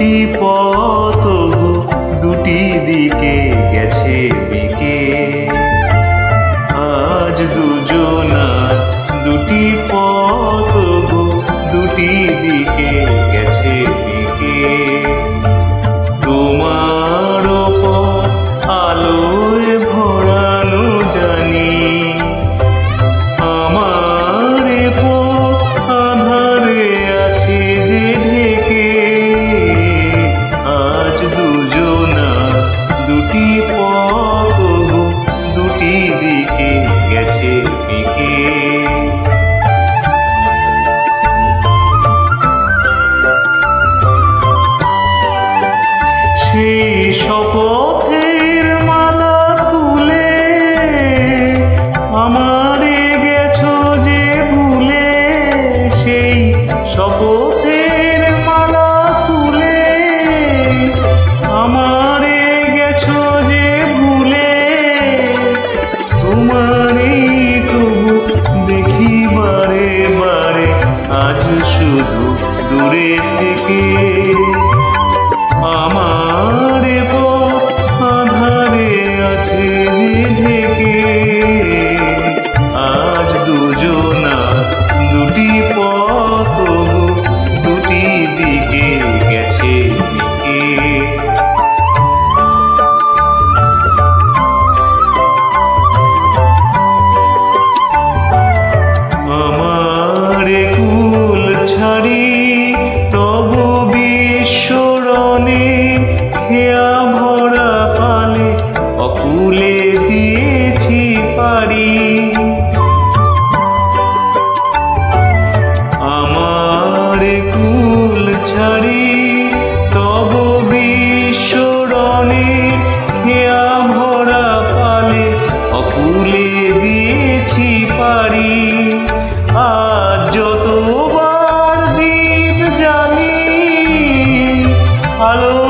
দুটি পথ দুটি দিকে গেছে বেঁকে। আজ দুজনার দুটি পথ দুটি দিকে গেছে বেঁকে। তোমার পথ আলোয় ভরানো জানি, আমার পথ আঁধারে আছে যে ঢেকে। আজ দুজনার দুটি পথ দুটি দিকে গেছে বেঁকে। সেই শপথের মালা খুলে আমারে গেছো যে ভুলে। সেই শপথের মালা খুলে আমারে গেছো যে ভুলে। তোমারই তবু দেখি বারে বারে আজ শুধু দূরে থেকে। আমার পথ আঁধারে আছে যে ঢেকে। আজ দুজনা দুটি পথ দুটি দিকে গেছে বেঁকে। আমার কুল ছাড়ি তব বিশ্বরণে খেয়া ভরা পালে অকুলে দিয়েছি পারি। আমার কুল ছাড়ি তব বিশ্বরণে খেয়া ভরা পালে অকুলে দিয়েছি পারি। আজ যতবার দীপ জ্বালি আলো